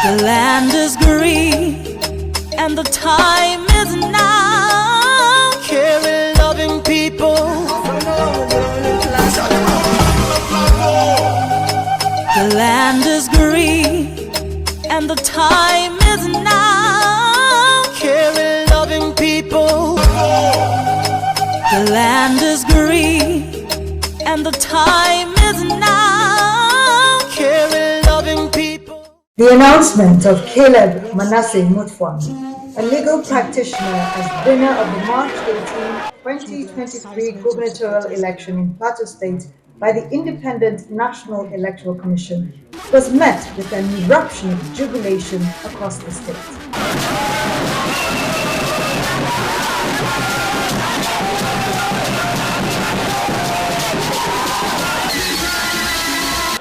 The land is green, and the time is now. Caring, loving people. The land is green, and the time is now. Caring, loving people. The land is green, and the time is now. Caring, loving people. The announcement of Caleb Manasseh MUTFWANG, a legal practitioner, as winner of the March 18, 2023 gubernatorial election in Plateau State by the Independent National Electoral Commission, was met with an eruption of jubilation across the state.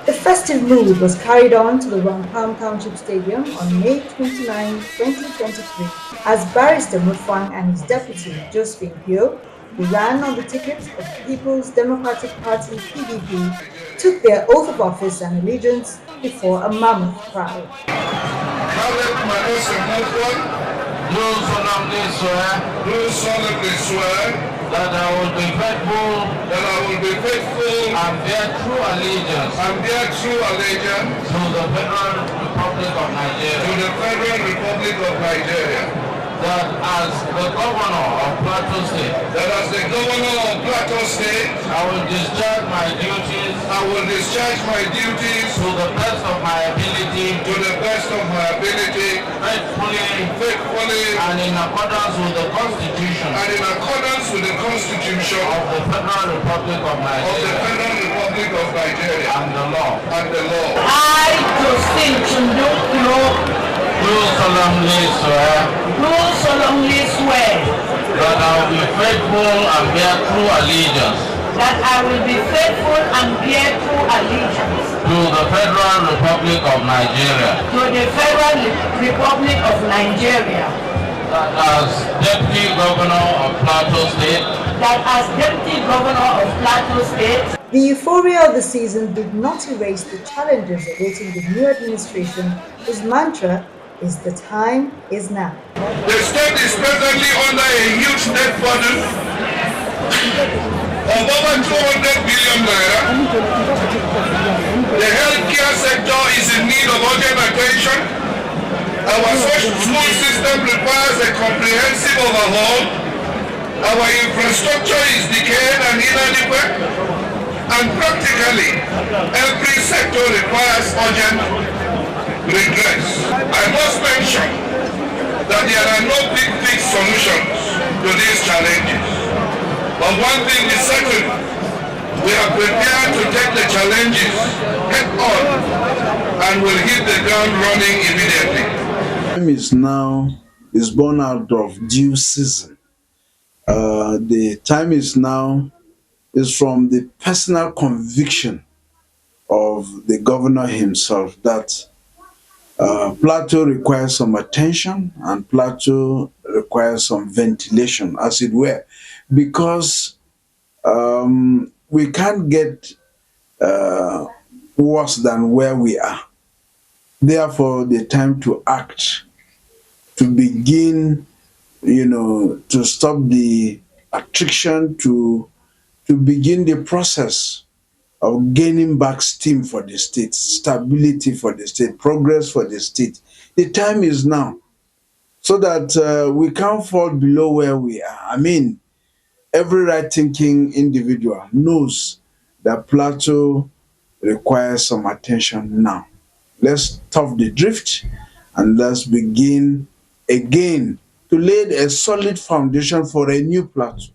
The festive mood was carried on to the Rompam Township Stadium on May 29, 2023, as Barrister MUTFWANG and his deputy, Josephine Pio, who ran on the ticket of the People's Democratic Party (PDP), took their oath of office and allegiance before a mammoth crowd. Do solemnly swear that I will be faithful and bear true allegiance to the Federal Republic of Nigeria. That as the governor of Plateau State, I will discharge my duties to the best of my ability, faithfully, and in accordance with the Constitution of the Federal Republic of Nigeria and the law. I, Josephine Chunduklo, Do solemnly swear that I will be faithful and bear true allegiance to the Federal Republic of Nigeria. That as Deputy Governor of Plateau State. The euphoria of the season did not erase the challenges awaiting the new administration, whose mantra is "the time is now." The state is presently under a huge debt burden of over 200 billion naira. The healthcare sector is in need of urgent attention. Our social school system requires a comprehensive overhaul. Our infrastructure is decayed and inadequate. And practically every sector requires urgent redress. I must mention that there are no big fix solutions to these challenges. But one thing is certain, we are prepared to take the challenges head on and will hit the ground running immediately. Time is born out of due season. The time is now is from the personal conviction of the governor himself that Plateau requires some attention and Plateau requires some ventilation, as it were, because we can't get worse than where we are. Therefore, the time to act, to begin, to stop the attrition, to begin the process of gaining back steam for the state, stability for the state, progress for the state. The time is now, so that we can't fall below where we are. I mean, every right-thinking individual knows that Plateau requires some attention now. Let's stop the drift and let's begin again to lay a solid foundation for a new Plateau.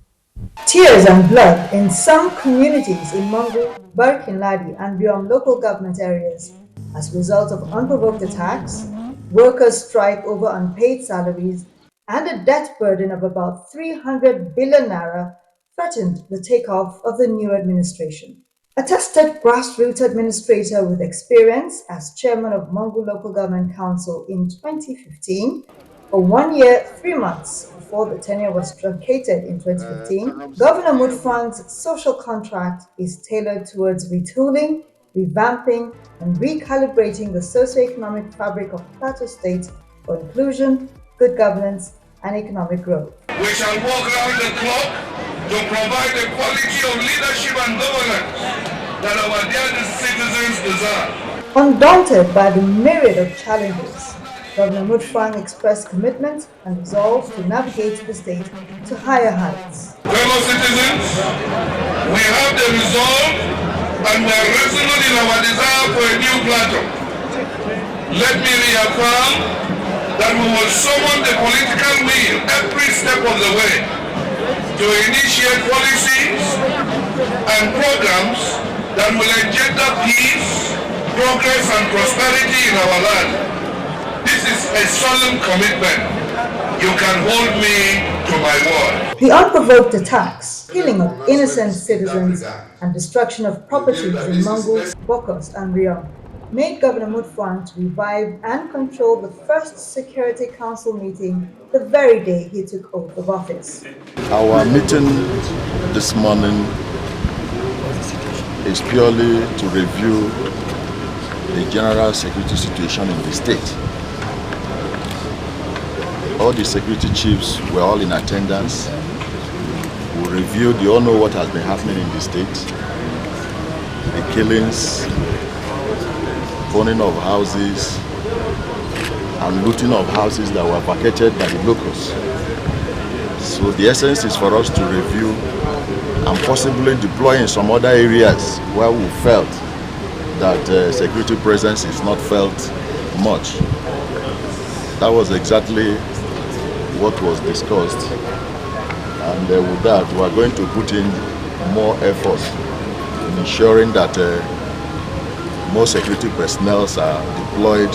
Tears and blood in some communities in Mungu, Barkinladi and beyond local government areas as a result of unprovoked attacks, workers' strike over unpaid salaries, and a debt burden of about 300 billion naira threatened the takeoff of the new administration. A tested grassroots administrator with experience as chairman of Mungu Local Government Council in 2015, for 1 year, 3 months before the tenure was truncated in 2015, Governor MUTFWANG's social contract is tailored towards retooling, revamping and recalibrating the socio-economic fabric of Plateau State for inclusion, good governance, and economic growth. We shall work round the clock to provide the quality of leadership and governance that our dear citizens deserve. Undaunted by the myriad of challenges, Governor MUTFWANG expressed commitment and resolve to navigate the state to higher heights. Fellow citizens, we have the resolve and we are resolute in our desire for a new plateau. Let me reaffirm that we will summon the political will every step of the way to initiate policies and programs that will engender peace, progress and prosperity in our land. This is a solemn commitment. You can hold me to my word. The unprovoked attacks, killing of innocent citizens, and destruction of properties in Mangu, Bokos, and Riom made Governor MUTFWANG to revive and control the first Security Council meeting the very day he took oath of office. Our meeting this morning is purely to review the general security situation in the state. All the security chiefs were all in attendance. We reviewed, you all know what has been happening in the state. The killings, burning of houses, and looting of houses that were vacated by the locals. So the essence is for us to review and possibly deploy in some other areas where we felt that security presence is not felt much. That was exactly what was discussed, and with that we are going to put in more efforts in ensuring that more security personnel are deployed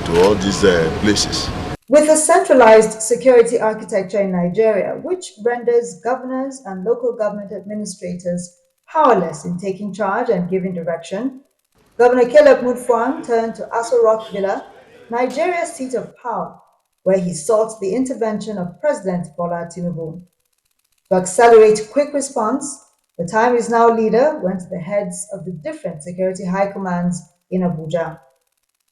to all these places. With a centralized security architecture in Nigeria, which renders governors and local government administrators powerless in taking charge and giving direction, Governor Caleb MUTFWANG turned to Aso Rock Villa, Nigeria's seat of power, where he sought the intervention of President Bola Tinubu. To accelerate quick response, the time is now leader went to the heads of the different security high commands in Abuja.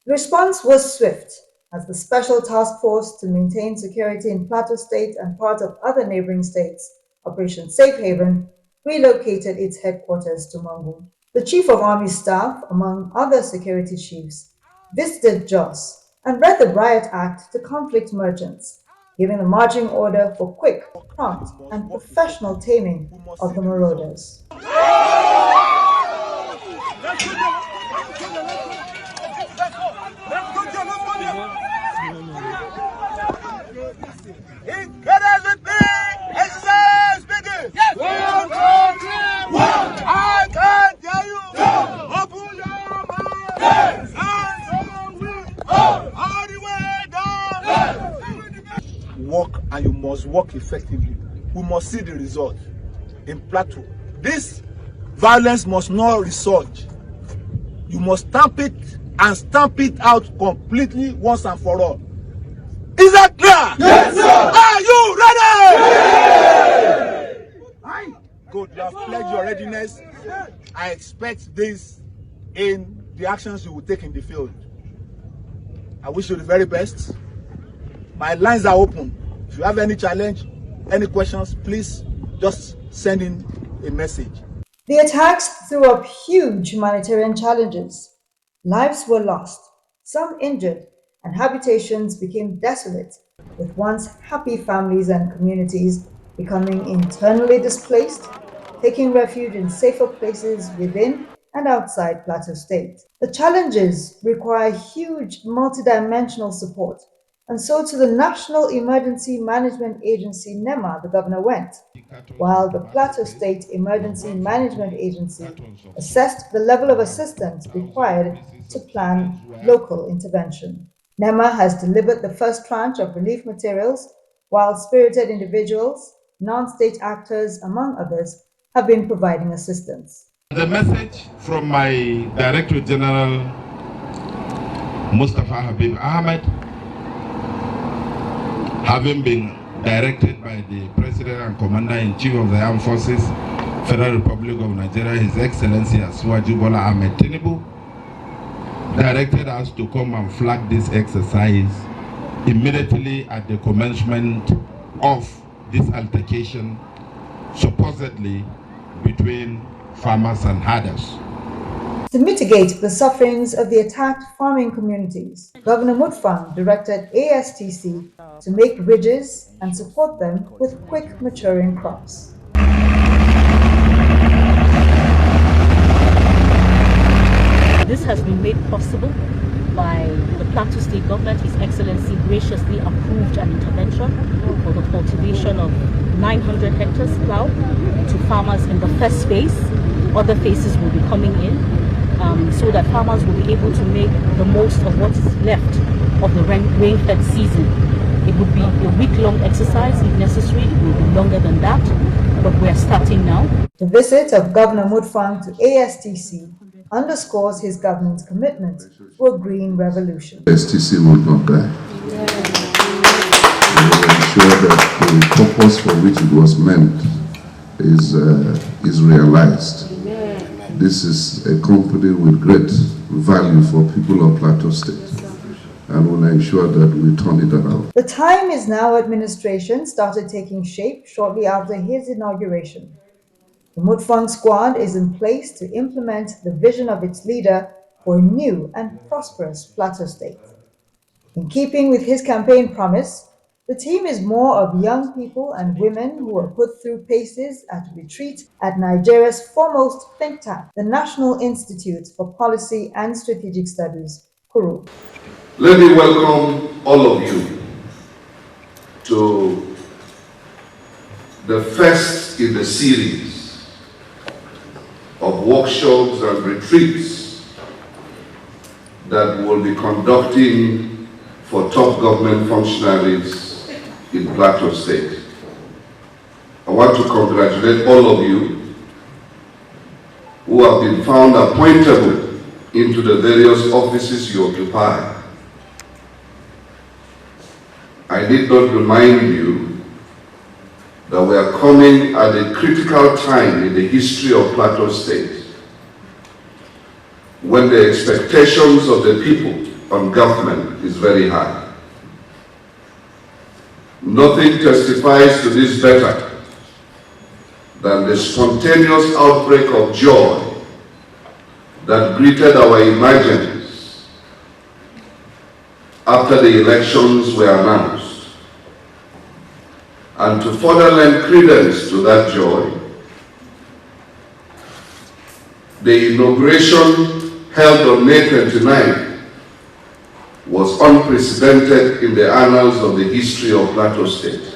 The response was swift, as the Special Task Force to maintain security in Plateau State and part of other neighboring states, Operation Safe Haven, relocated its headquarters to Mangu. The Chief of Army Staff, among other security chiefs, visited Jos and read the Riot Act to conflict merchants, giving the marching order for quick, prompt, and professional taming of the marauders. Work, and you must work effectively. We must see the result in Plateau. This violence must not resurge. You must stamp it and stamp it out completely once and for all. Is that clear? Yes, sir. Are you ready? Yes. Good. You have pledged your readiness. I expect this in the actions you will take in the field. I wish you the very best. My lines are open. If you have any challenge, any questions, please just send in a message. The attacks threw up huge humanitarian challenges. Lives were lost, some injured, and habitations became desolate, with once happy families and communities becoming internally displaced, taking refuge in safer places within and outside Plateau State. The challenges require huge multidimensional support, and so to the National Emergency Management Agency, NEMA, the governor went, while the Plateau State Emergency Management Agency assessed the level of assistance required to plan local intervention. NEMA has delivered the first tranche of relief materials, while spirited individuals, non-state actors, among others, have been providing assistance. The message from my Director General, Mustafa Habib Ahmed, having been directed by the President and Commander-in-Chief of the Armed Forces Federal Republic of Nigeria, His Excellency Asiwaju Bola Ahmed Tinubu, directed us to come and flag this exercise immediately at the commencement of this altercation, supposedly between farmers and herders. To mitigate the sufferings of the attacked farming communities, Governor MUTFWANG directed ASTC to make ridges and support them with quick maturing crops. This has been made possible by the Plateau State Government. His Excellency graciously approved an intervention for the cultivation of 900 hectares plough to farmers in the first phase. Other phases will be coming in so that farmers will be able to make the most of what is left of the rain-fed season. It would be a week-long exercise if necessary. It will be longer than that, but we are starting now. The visit of Governor MUTFWANG to ASTC underscores his government's commitment to a green revolution. STC will not die. We will ensure that the purpose for which it was meant is realized. This is a company with great value for people of Plateau State, and we'll ensure that we turn it around. The time is now administration started taking shape shortly after his inauguration. The MUTFWANG squad is in place to implement the vision of its leader for a new and prosperous Plateau State. In keeping with his campaign promise, the team is more of young people and women who were put through paces at retreat at Nigeria's foremost think tank, the National Institute for Policy and Strategic Studies, Kuru. Let me welcome all of you to the first in the series of workshops and retreats that we'll be conducting for top government functionaries in Plateau State. I want to congratulate all of you who have been found appointable into the various offices you occupy. I need not remind you that we are coming at a critical time in the history of Plateau State, when the expectations of the people on government is very high. Nothing testifies to this better than the spontaneous outbreak of joy that greeted our emergence after the elections were announced. And to further lend credence to that joy, the inauguration held on May 29th was unprecedented in the annals of the history of Plateau State.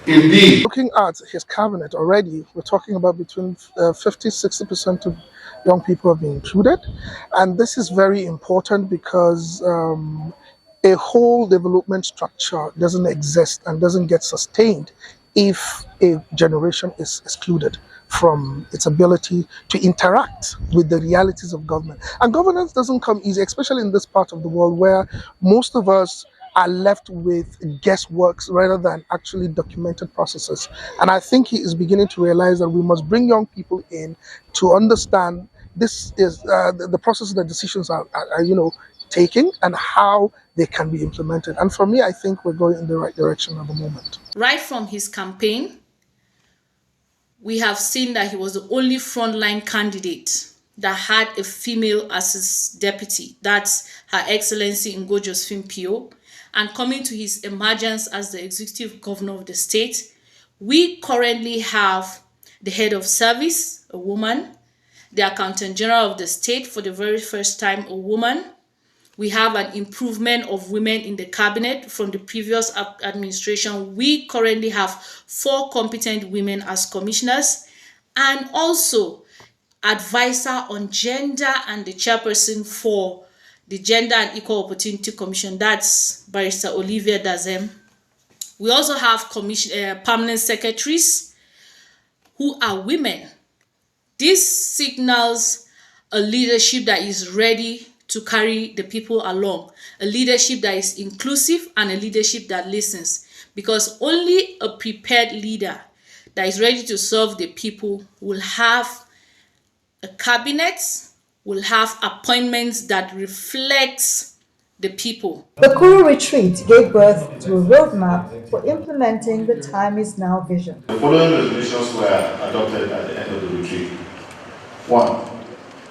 Indeed, looking at his cabinet already, we're talking about between 50–60% of young people have been included, and this is very important because a whole development structure doesn't exist and doesn't get sustained if a generation is excluded from its ability to interact with the realities of government. And governance doesn't come easy, especially in this part of the world where most of us are left with guesswork rather than actually documented processes. And I think he is beginning to realize that we must bring young people in to understand this is the process that decisions are taking and how they can be implemented. And for me, I think we're going in the right direction at the moment. Right from his campaign, we have seen that he was the only frontline candidate that had a female as his deputy. That's Her Excellency Josephine Pio. And coming to his emergence as the executive governor of the state, we currently have the head of service, a woman, the accountant general of the state, for the very first time, a woman. We have an improvement of women in the cabinet from the previous administration. We currently have 4 competent women as commissioners, and also advisor on gender and the chairperson for the Gender and Equal Opportunity Commission. That's Barrister Olivia Dazem. We also have permanent secretaries who are women. This signals a leadership that is ready to to carry the people along, a leadership that is inclusive and a leadership that listens. Because only a prepared leader that is ready to serve the people will have a cabinet, will have appointments that reflects the people. The Kuru retreat gave birth to a roadmap for implementing the Time is Now vision. The following resolutions were adopted at the end of the retreat. 1.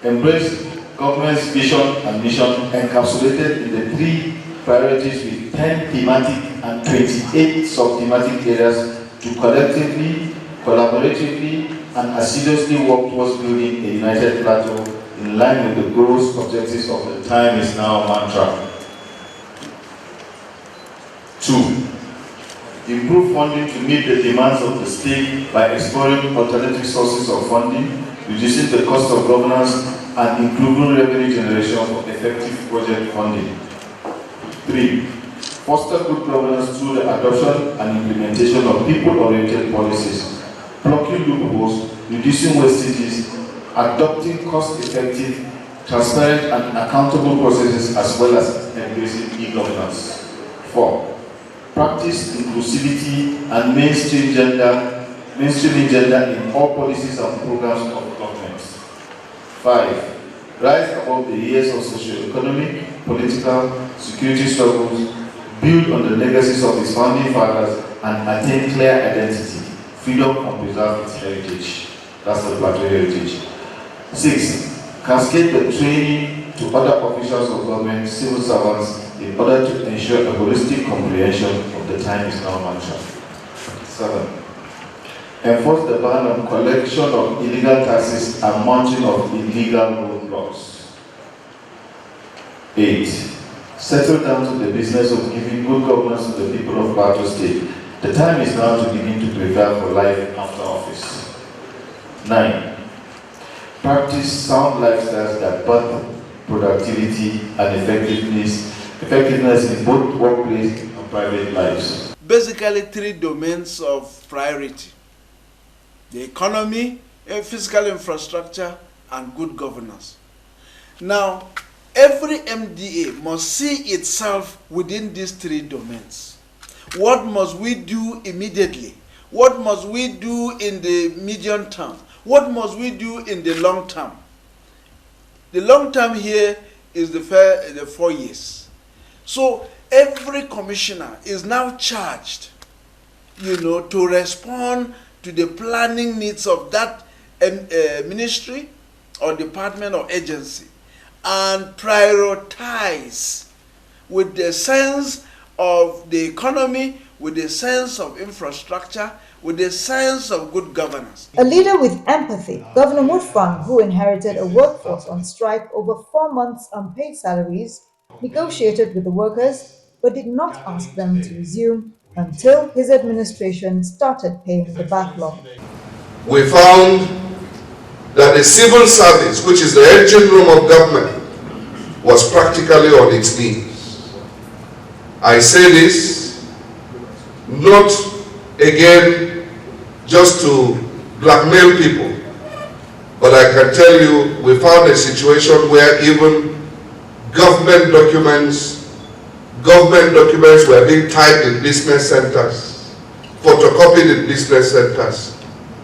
Embrace government's vision and mission encapsulated in the 3 priorities with 10 thematic and 28 sub-thematic areas to collectively, collaboratively, and assiduously work towards building a united plateau in line with the goals, objectives of the Time is Now mantra. 2. Improve funding to meet the demands of the state by exploring alternative sources of funding, reducing the cost of governance, and improving revenue generation for effective project funding. 3. Foster good governance through the adoption and implementation of people-oriented policies, blocking loopholes, reducing wastages, adopting cost-effective, transparent, and accountable processes, as well as embracing e-governance. 4. Practice inclusivity and mainstreaming gender in all policies and programs of government. 5. Rise above the years of socio-economic, political, security struggles, build on the legacies of its founding fathers, and attain clear identity, freedom, and preserve its heritage. That's the Plateau heritage. 6. Cascade the training to other officials of government, civil servants, in order to ensure a holistic comprehension of the Time is Now mantra. 7. Enforce the ban on collection of illegal taxes and mounting of illegal roadblocks. 8. Settle down to the business of giving good governance to the people of Plateau State. The time is now to begin to prepare for life after office. 9. Practice sound lifestyles that birth productivity and effectiveness in both workplace and private lives. Basically 3 domains of priority: the economy, physical infrastructure, and good governance. Now, every MDA must see itself within these 3 domains. What must we do immediately? What must we do in the medium term? What must we do in the long term? The long term here is the 4 years. So every commissioner is now charged, to respond to the planning needs of that ministry or department or agency, and prioritize with the sense of the economy, with the sense of infrastructure, with the sense of good governance. A leader with empathy, Governor MUTFWANG, who inherited a workforce on strike over 4 months' unpaid salaries, negotiated with the workers but did not ask them to resume until his administration started paying the backlog. We found that the civil service, which is the engine room of government, was practically on its knees. I say this not again just to blackmail people, but I can tell you we found a situation where even government documents were being typed in business centers, photocopied in business centers,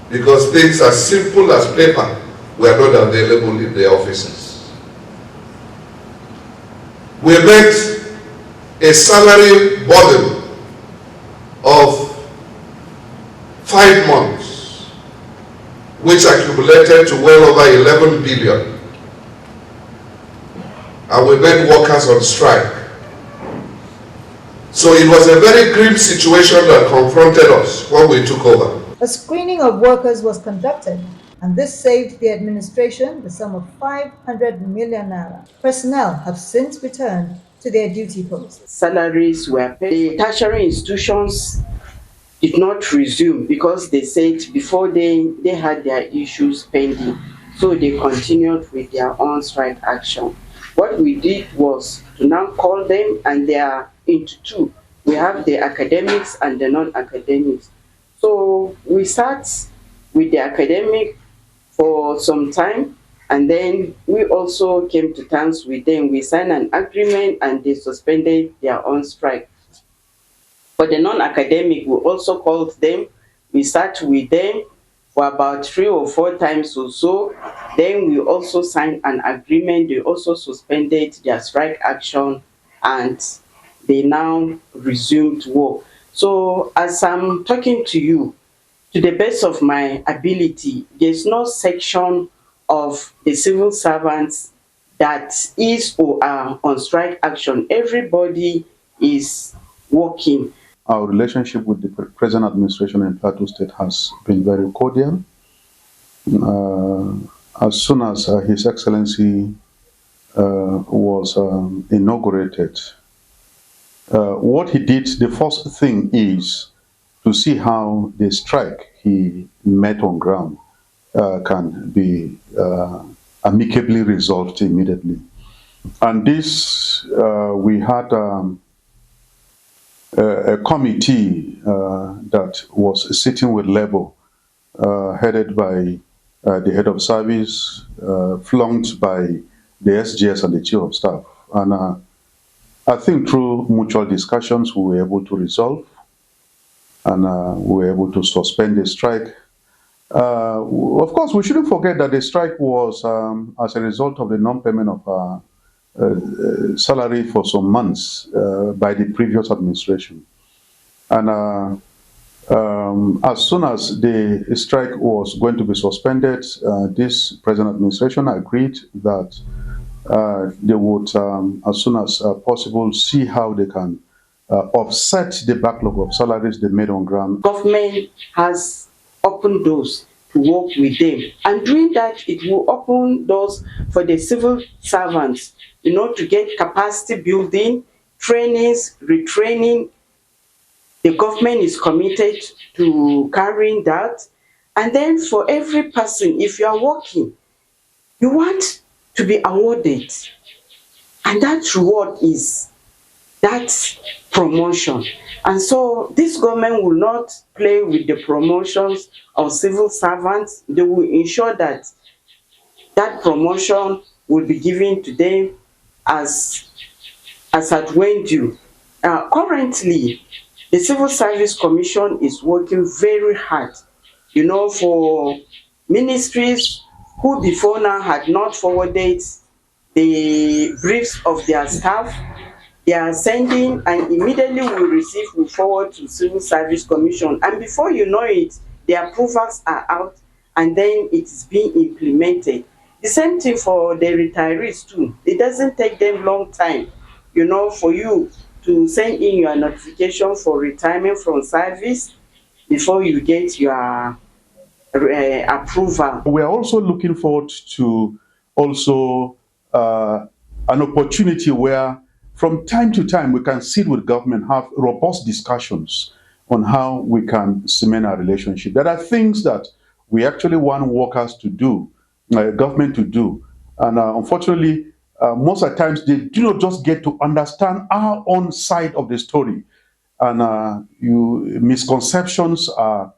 because things as simple as paper were not available in the offices. We met a salary burden of 5 months, which accumulated to well over 11 billion. And we met workers on strike. So it was a very grim situation that confronted us when we took over. A screening of workers was conducted, and this saved the administration the sum of 500 million naira. Personnel have since returned to their duty posts. Salaries were paid. The tertiary institutions did not resume because they said before they had their issues pending, so they continued with their own strike action. What we did was to now call them, and they are into 2. We have the academics and the non-academics. So we start with the academic for some time, And then we also came to terms with them. We signed an agreement and they suspended their own strike. For the non-academic, we also called them. We sat with them for about 3 or 4 times or so. Then we also signed an agreement. They also suspended their strike action and they now resumed work. So as I'm talking to you, to the best of my ability, there's no section of the civil servants that is or are on strike action. Everybody is working. Our relationship with the present administration in Plateau State has been very cordial. As soon as His Excellency was inaugurated, what he did, the first thing is to see how the strike he met on ground can be amicably resolved immediately. And this, we had a committee that was sitting with Labour, headed by the head of service, flunked by the SGS and the chief of staff. And I think through mutual discussions, we were able to resolve, and we were able to suspend the strike. Of course, we shouldn't forget that the strike was as a result of the non-payment of salary for some months by the previous administration. And as soon as the strike was going to be suspended, this present administration agreed that they would, as soon as possible, see how they can offset the backlog of salaries they made on ground. Government has opened doors to work with them, and doing that, it will open doors for the civil servants, you know, to get capacity building, trainings, retraining. The government is committed to carrying that. And then for every person, if you are working, you want to be awarded. And that reward is that promotion. And so this government will not play with the promotions of civil servants. They will ensure that that promotion will be given to them as at when due. Currently, the Civil Service Commission is working very hard, you know, for ministries who before now had not forwarded the briefs of their staff. They are sending, and immediately we forward to Civil Service Commission. And before you know it, the approvals are out and then it is being implemented. The same thing for the retirees too. It doesn't take them long time, you know, for you to send in your notification for retirement from service before you get your approval. We are also looking forward to also an opportunity where from time to time we can sit with government, have robust discussions on how we can cement our relationship. There are things that we actually want workers to do, government to do. And unfortunately, most of the times they do not just get to understand our own side of the story. And misconceptions are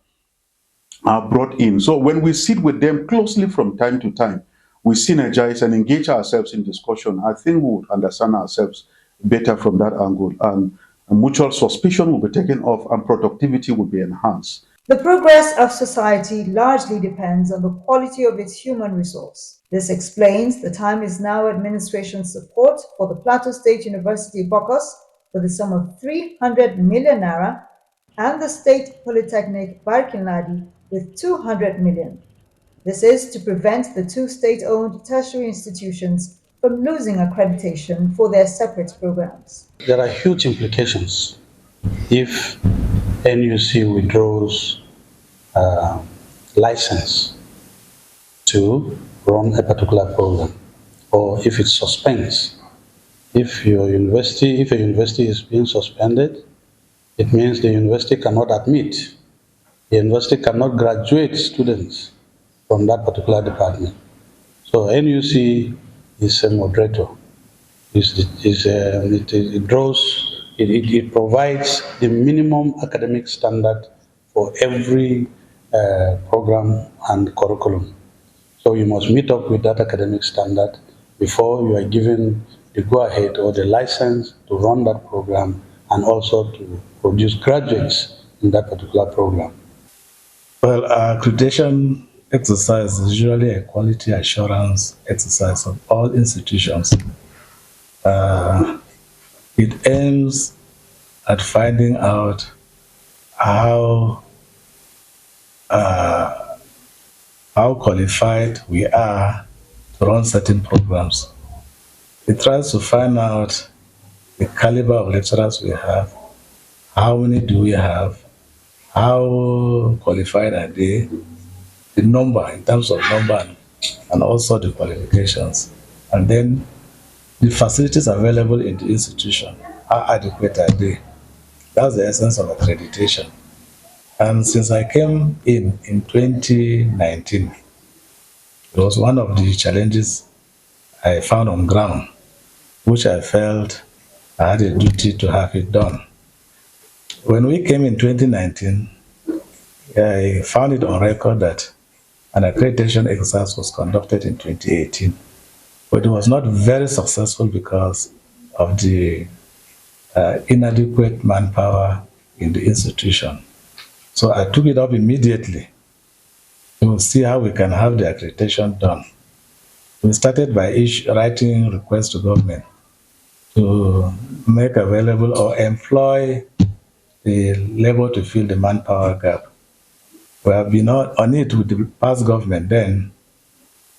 brought in. So when we sit with them closely from time to time, we synergize and engage ourselves in discussion. I think we would understand ourselves better from that angle, and mutual suspicion will be taken off and productivity will be enhanced. The progress of society largely depends on the quality of its human resource. This explains the time is now administration's support for the Plateau State University Bokos for the sum of 300 million naira and the State Polytechnic Barkinladi with 200 million. This is to prevent the two state-owned tertiary institutions from losing accreditation for their separate programs. There are huge implications if NUC withdraws license to run a particular program, or if it suspends. If a university is being suspended, it means the university cannot admit, the university cannot graduate students from that particular department. So NUC is a moderator. It provides the minimum academic standard for every program and curriculum. So you must meet up with that academic standard before you are given the go-ahead or the license to run that program and also to produce graduates in that particular program. Well, accreditation exercise is usually a quality assurance exercise of all institutions. It aims at finding out how qualified we are to run certain programs. It tries to find out the caliber of lecturers we have, how many do we have, how qualified are they, the number in terms of number and also the qualifications, and then the facilities available in the institution, how adequate are they? That's the essence of accreditation. And since I came in 2019, it was one of the challenges I found on ground, which I felt I had a duty to have it done. When we came in 2019, I found it on record that an accreditation exercise was conducted in 2018, but it was not very successful because of the inadequate manpower in the institution. So I took it up immediately to see how we can have the accreditation done. We started by writing requests to government to make available or employ the labor to fill the manpower gap. We have been on it with the past government then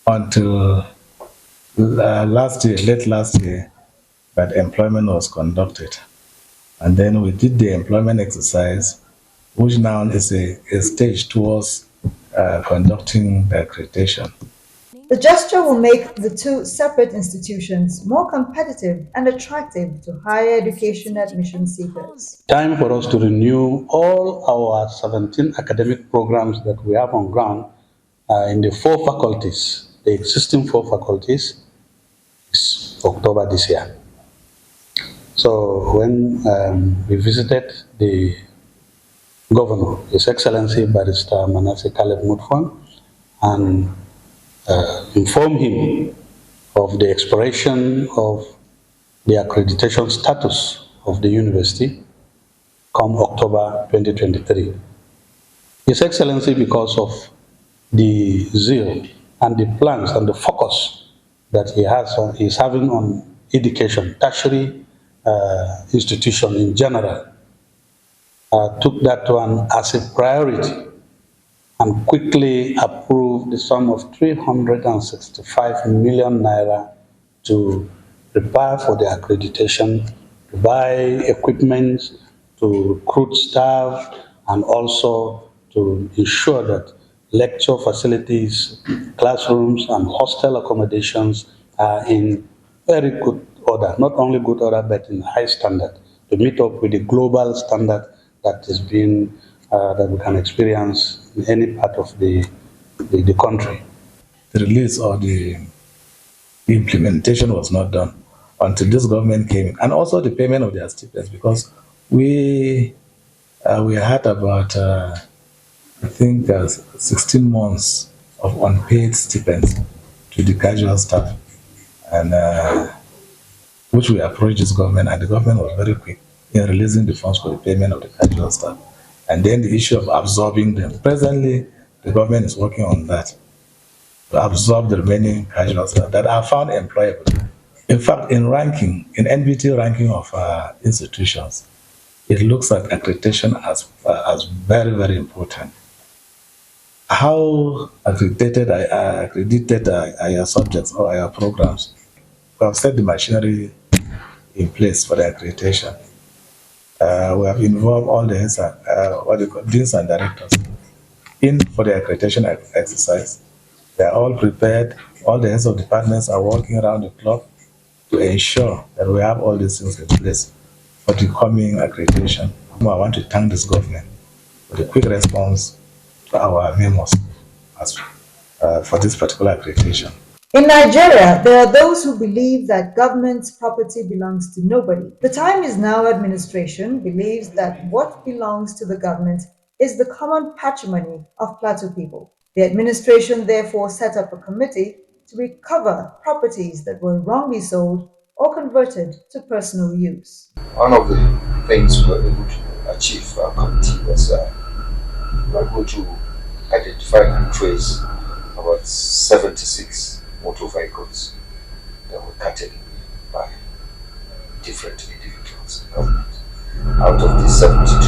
until late last year, that employment was conducted. And then we did the employment exercise, which now is a stage towards conducting the accreditation. The gesture will make the two separate institutions more competitive and attractive to higher education admission seekers. Time for us to renew all our 17 academic programs that we have on ground in the 4 faculties. The existing 4 faculties is October this year. So when we visited the governor, His Excellency Barrister MANASSEH MUTFWANG, and inform him of the expiration of the accreditation status of the university come October 2023. His Excellency, because of the zeal and the plans and the focus that he's having on education, tertiary institution in general, took that one as a priority and quickly approved the sum of 365 million naira to prepare for the accreditation, to buy equipment, to recruit staff, and also to ensure that lecture facilities, classrooms, and hostel accommodations are in very good order, not only good order, but in high standard, to meet up with the global standard that is being that we can experience in any part of the country. The release or the implementation was not done until this government came in, and also the payment of their stipends, because we had about I think 16 months of unpaid stipends to the casual staff, and which we approached this government, and the government was very quick in releasing the funds for the payment of the casual staff. And then the issue of absorbing them. Presently, the government is working on that, to absorb the remaining casual staff that are found employable. In fact, in NBT ranking of institutions, it looks at accreditation as very, very important. How accredited are your subjects or your programs? We have set the machinery in place for the accreditation. We have involved all the deans and directors in for the accreditation exercise. They are all prepared. All the heads of departments are working around the clock to ensure that we have all these things in place for the coming accreditation. I want to thank this government for the quick response to our memos for this particular accreditation. In Nigeria, there are those who believe that government property belongs to nobody. The time is now administration believes that what belongs to the government is the common patrimony of Plateau people. The administration therefore set up a committee to recover properties that were wrongly sold or converted to personal use. One of the things we were able to achieve for our committee was we were able to identify and trace about 76 motor vehicles that were carted by different individuals in government. Out of these 72,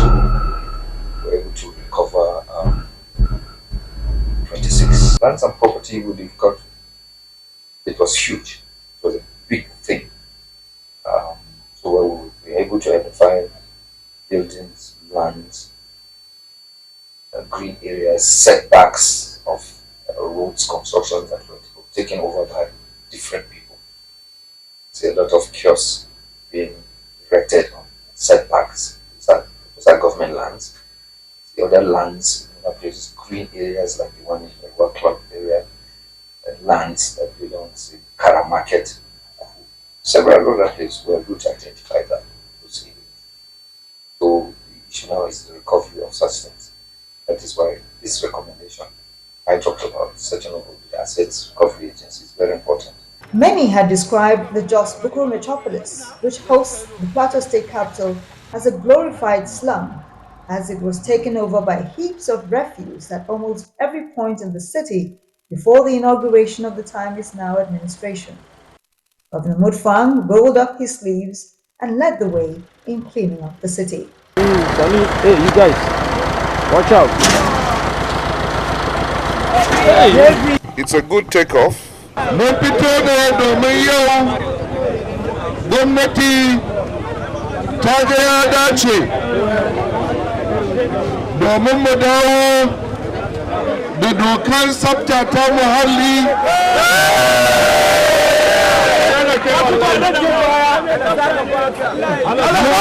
we were able to recover 26. Lands and property we recovered. It was huge. It was a big thing. So we were able to identify buildings, lands, green areas, setbacks of roads, constructions that were taken over by different people. See a lot of kiosks being erected on setbacks. Those are government lands. The other lands, in other places, green areas like the one in the World Club area, and lands that belong to Kara Market. Several other places were able to identify those areas. So the issue now is the recovery of such things. That is why this recommendation I talked about, setting up the assets recovery agency, is very important. Many had described the Jos Bukur metropolis, which hosts the Plateau State capital, as a glorified slum, as it was taken over by heaps of refuse at almost every point in the city before the inauguration of the time is now administration. Governor MUTFWANG rolled up his sleeves and led the way in cleaning up the city. Hey, you guys, watch out. It's a good takeoff. Gwamnati ta ga ya dace domin mu dawo da dokar tsafta ta muhalli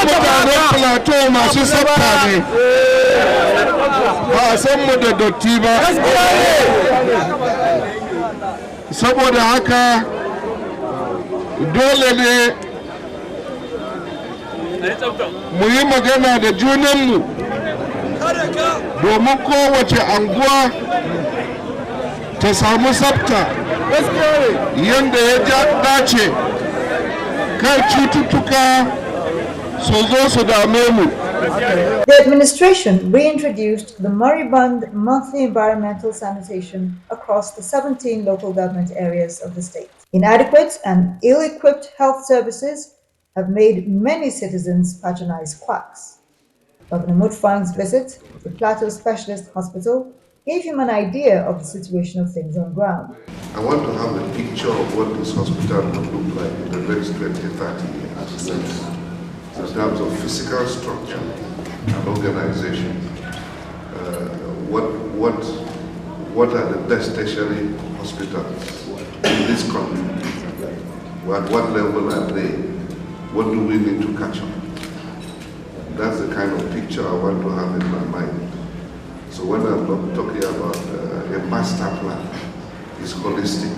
mutanen plateau masu tsafta ne ba a san mu da dotti ba saboda haka dole ne mu yi magana da junanmu domin kowace anguwa ta samu tsafta yadda ya dace kai cututtuka su zo su dame mu. The administration reintroduced the moribund monthly environmental sanitation across the 17 local government areas of the state. Inadequate and ill-equipped health services have made many citizens patronize quacks. Governor MUTFWANG's visit to Plateau Specialist Hospital gave him an idea of the situation of things on ground. I want to have a picture of what this hospital would look like in the next 20-30 years in terms of physical structure and organization. What are the best tertiary hospitals in this country? At what level are they? What do we need to catch up? That's the kind of picture I want to have in my mind. So when I'm talking about a master plan, it's holistic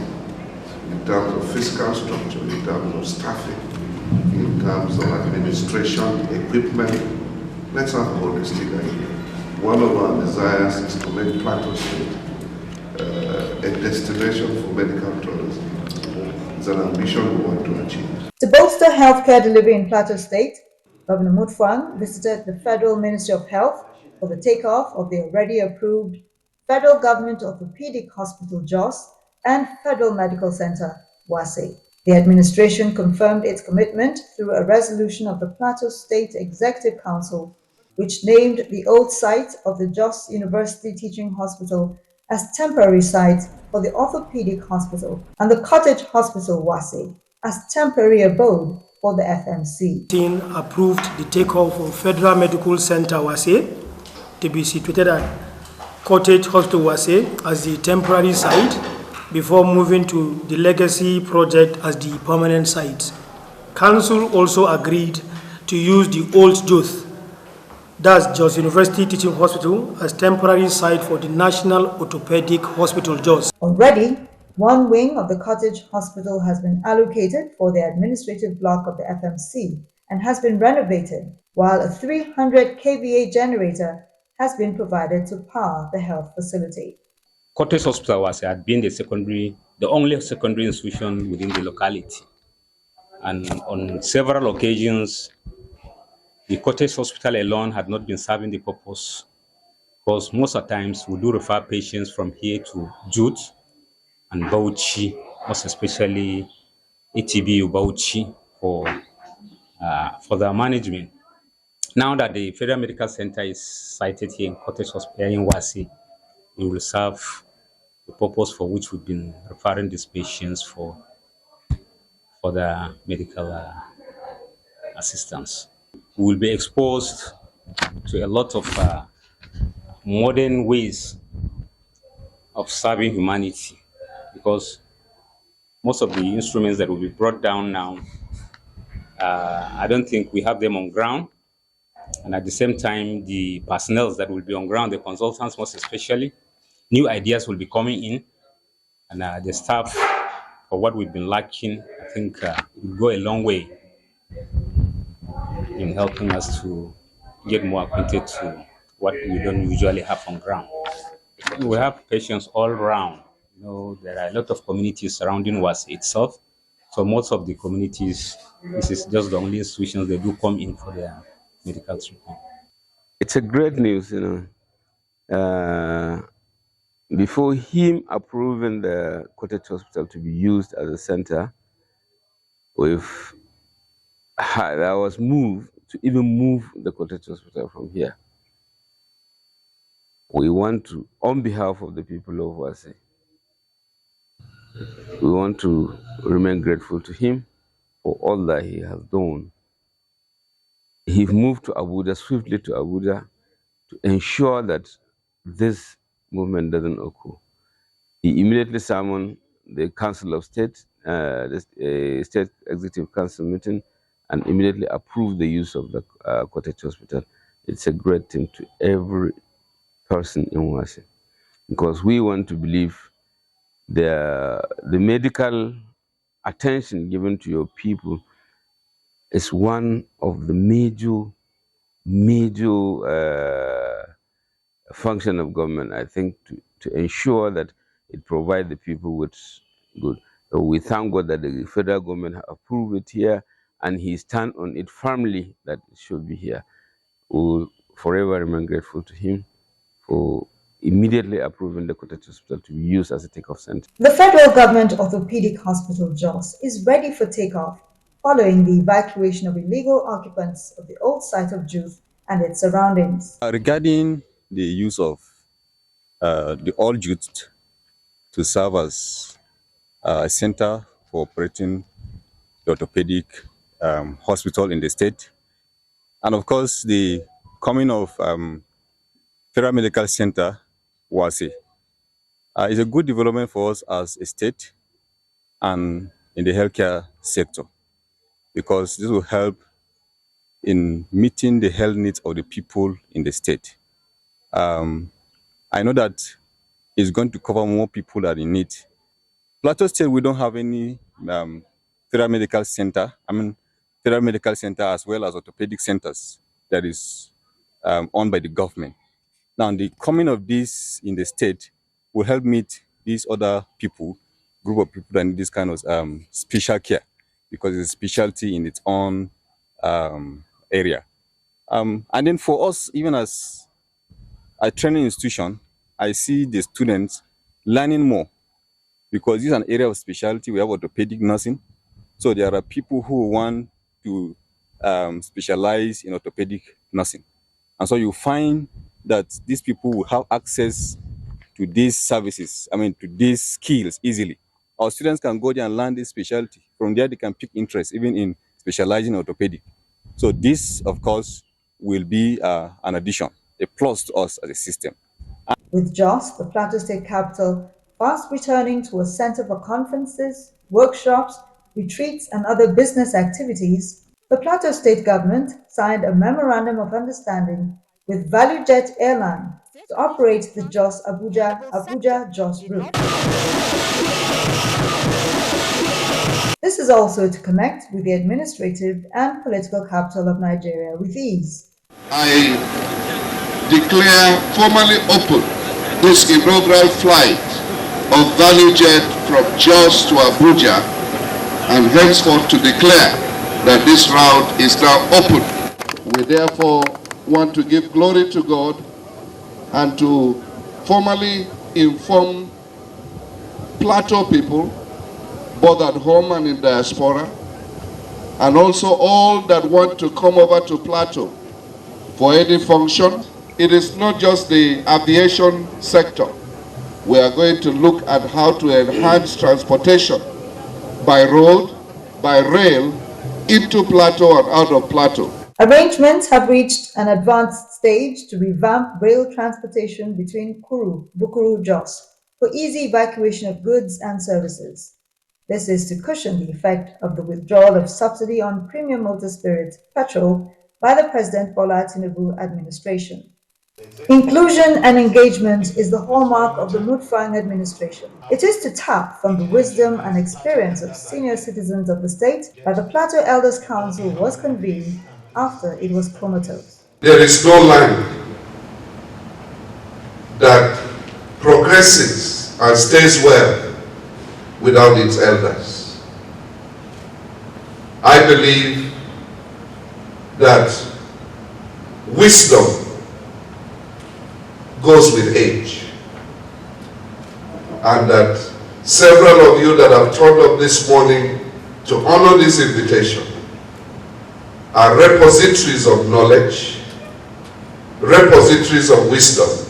in terms of physical structure, in terms of staffing, in terms of administration, equipment. Let's have a holistic idea. One of our desires is to make Plateau State a destination for medical tourism. It's an ambition we want to achieve. To bolster healthcare delivery in Plateau State, Governor MUTFWANG visited the Federal Ministry of Health for the takeoff of the already approved Federal Government Orthopedic Hospital Jos and Federal Medical Center Wase. The administration confirmed its commitment through a resolution of the Plateau State Executive Council, which named the old site of the Jos University Teaching Hospital as temporary site for the Orthopedic Hospital and the Cottage Hospital Wase as temporary abode for the FMC. Approved the takeoff of Federal Medical Center Wase to be situated at Cottage Hospital Wase as the temporary site before moving to the Legacy project as the permanent site. Council also agreed to use the old Jos, that's Jos University Teaching Hospital, as temporary site for the National Orthopedic Hospital Jos. Already, one wing of the Cottage Hospital has been allocated for the administrative block of the FMC and has been renovated, while a 300 kVA generator has been provided to power the health facility. Cottage Hospital had been the only secondary institution within the locality. And on several occasions, the Cottage Hospital alone had not been serving the purpose, because most of the times we do refer patients from here to Jute and Bauchi, most especially ATBU Bauchi for their management. Now that the Federal Medical Center is sited here in Cottage Hospital in Wasi, it will serve the purpose for which we've been referring these patients for the medical assistance. We will be exposed to a lot of modern ways of serving humanity, because most of the instruments that will be brought down now, I don't think we have them on ground. And at the same time, the personnel that will be on ground, the consultants most especially, new ideas will be coming in, and the staff, for what we've been lacking, I think it will go a long way in helping us to get more acquainted to what we don't usually have on ground. We have patients all around. You know, there are a lot of communities surrounding us itself. So most of the communities, this is just the only institutions they do come in for their medical treatment. It's a great news, before him approving the Cottage Hospital to be used as a center, I was moved to even move the Cottage Hospital from here. We want to, on behalf of the people of Wasi, we want to remain grateful to him for all that he has done. He moved to Abuja, swiftly to Abuja, to ensure that this movement doesn't occur. He immediately summoned the Council of State, the State Executive Council meeting, and immediately approved the use of the Cottage Hospital. It's a great thing to every person in Wasi, because we want to believe the medical attention given to your people is one of the major function of government, I think, to ensure that it provides the people with good. So we thank God that the federal government have approved it here, and he stand on it firmly that it should be here. We will forever remain grateful to him for immediately approving the Cottage Hospital to be used as a takeoff center. The Federal Government Orthopedic Hospital Jos is ready for takeoff following the evacuation of illegal occupants of the old site of Juth and its surroundings. Regarding the use of the old Juth to serve as a center for operating the orthopedic hospital in the state, and of course the coming of Federal Medical Center Wasi is a good development for us as a state and in the healthcare sector, because this will help in meeting the health needs of the people in the state. I know that it's going to cover more people that are in need. Plateau State, we don't have any Federal Medical Center. Federal Medical Center as well as orthopedic centers that is owned by the government. Now, the coming of this in the state will help meet these other people, group of people that need this kind of special care, because it's a specialty in its own area. And then for us, even as a training institution, I see the students learning more, because this is an area of specialty. We have orthopedic nursing. So there are people who want to specialize in orthopedic nursing. And so you find that these people will have access to these services, to these skills easily. Our students can go there and learn this specialty. From there, they can pick interest even in specializing in orthopedic. So this, of course, will be an addition, a plus to us as a system. With Jos, the Plateau State capital, fast returning to a center for conferences, workshops, retreats, and other business activities, the Plateau State government signed a memorandum of understanding with ValueJet Airline to operate the Jos Abuja-Jos route. This is also to connect with the administrative and political capital of Nigeria with ease. I declare formally open this inaugural flight of ValueJet from Jos to Abuja, and henceforth to declare that this route is now open. We therefore want to give glory to God and to formally inform Plateau people, both at home and in diaspora, and also all that want to come over to Plateau for any function. It is not just the aviation sector. We are going to look at how to enhance transportation by road, by rail, into Plateau and out of Plateau. Arrangements have reached an advanced stage to revamp rail transportation between Bukuru, Jos for easy evacuation of goods and services. This is to cushion the effect of the withdrawal of subsidy on premium motor spirit, petrol, by the President Bola Tinubu administration. Inclusion and engagement is the hallmark of the MUTFWANG administration. It is to tap from the wisdom and experience of senior citizens of the state that the Plateau Elders Council was convened after it was comatose. There is no land that progresses and stays well without its elders. I believe that wisdom goes with age, and that several of you that have turned up this morning to honor this invitation are repositories of knowledge, repositories of wisdom,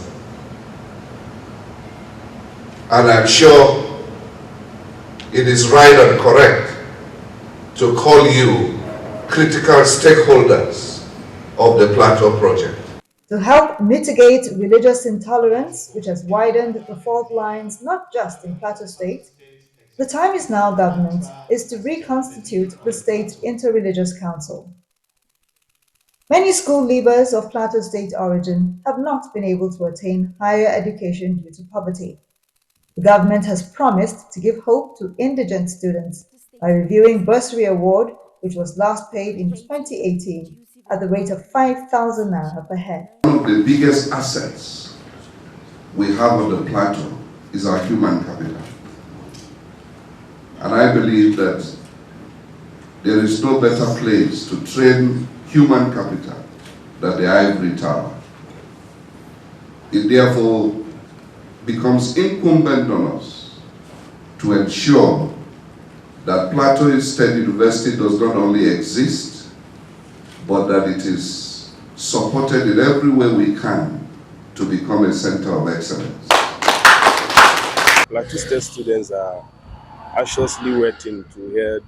and I'm sure it is right and correct to call you critical stakeholders of the Plateau Project. To help mitigate religious intolerance, which has widened the fault lines not just in Plateau State, the time is now, government, is to reconstitute the State Interreligious Council. Many school leavers of Plateau State origin have not been able to attain higher education due to poverty. The government has promised to give hope to indigent students by reviewing bursary award, which was last paid in 2018 at the rate of 5,000 naira per head. One of the biggest assets we have on the Plateau is our human capital. And I believe that there is no better place to train human capital than the ivory tower. It therefore becomes incumbent on us to ensure that Plateau State University does not only exist, but that it is supported in every way we can to become a center of excellence. Plateau State students are anxiously waiting to hear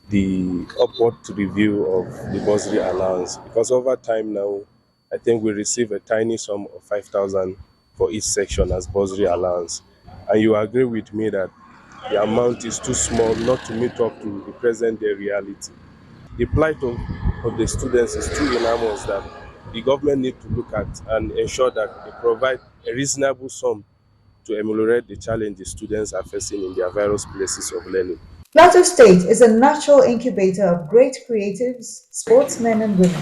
the upward review of the bursary allowance, because over time now, I think we receive a tiny sum of 5,000 for each section as bursary allowance. And you agree with me that the amount is too small not to meet up to the present day reality. The plight of the students is too enormous that the government needs to look at and ensure that they provide a reasonable sum to ameliorate the challenges students are facing in their various places of learning. Plateau State is a natural incubator of great creatives, sportsmen and women.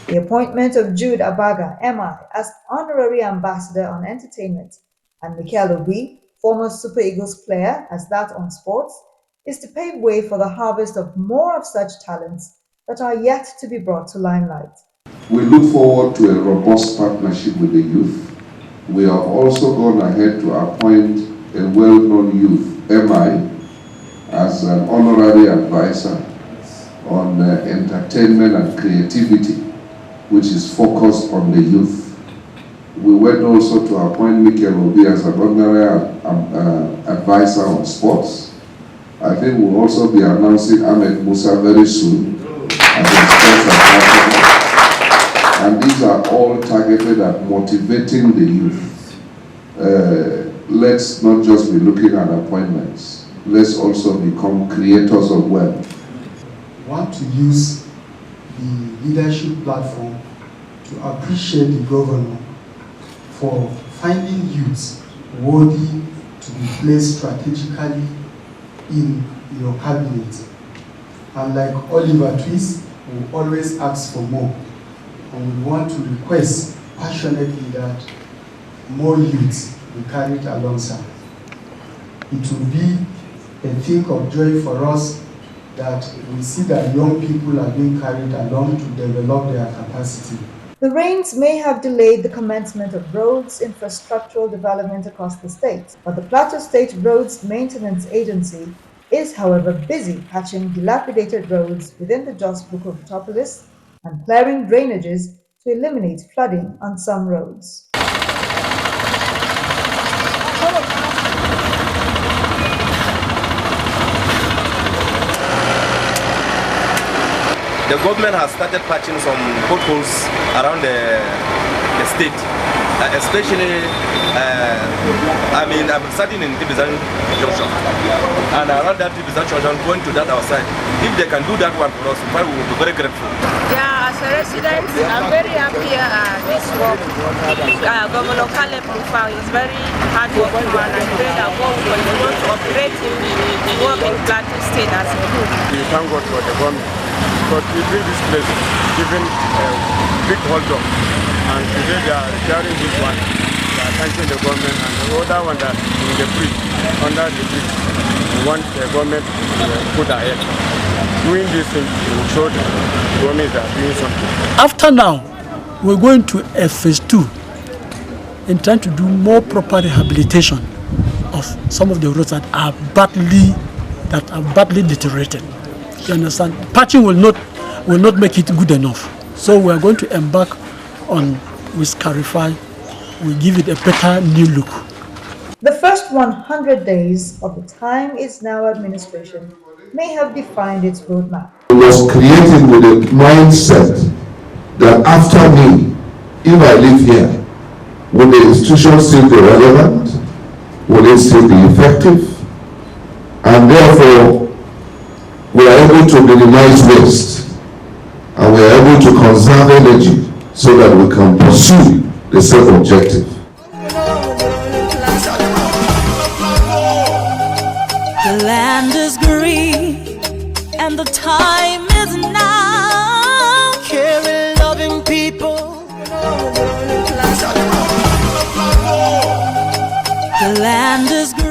The appointment of Jude Abaga, MI, as Honorary Ambassador on Entertainment, and Mikel Obi, former Super Eagles player, as that on sports, is to pave way for the harvest of more of such talents that are yet to be brought to limelight. We look forward to a robust partnership with the youth. We have also gone ahead to appoint a well-known youth, MI, as an honorary advisor on entertainment and creativity, which is focused on the youth. We went also to appoint Mikel Obi as an honorary advisor on sports. I think we'll also be announcing Ahmed Musa very soon as a sports advisor. And these are all targeted at motivating the youth. Let's not just be looking at appointments. Let's also become creators of wealth. I want to use the leadership platform to appreciate the governor for finding youths worthy to be placed strategically in your cabinet. And like Oliver Twist, we always ask for more. And we want to request passionately that more youths be carried alongside. It will be a thing of joy for us that we see that young people are being carried along to develop their capacity. The rains may have delayed the commencement of roads infrastructural development across the state, but the Plateau State Roads Maintenance Agency is, however, busy patching dilapidated roads within the Jos Buko metropolis and clearing drainages to eliminate flooding on some roads. The government has started patching some potholes around the state, especially, I'm starting in Tibizan Junction, and around that Tibizan Junction, going to that outside. If they can do that one for us, we will be very grateful. Yeah, as a resident, I'm very happy this work. Governor Caleb Mufang is very hardworking man, and pray that God will continue to operate him to work in Plateau State as a group. We thank God for the government. But we bring this place, given a big hold up, and today they are retiring this one. They are thanking the government, and the other one that in the bridge, under the bridge, we want the government to put ahead. Doing this thing will show the government that doing something. After now, we're going to a phase 2 in trying to do more proper rehabilitation of some of the roads that are badly deteriorated. You understand? Patching will not make it good enough. So we are going to embark on with Carify. We give it a better new look. The first 100 days of the time is now administration may have defined its roadmap. It was created with a mindset that after me, if I live here, will the institution still be relevant? Will it still be effective? And therefore, we are able to minimize waste, and we are able to conserve energy so that we can pursue the same objective. The land is green, and the time is now. Caring, loving people. The land is green.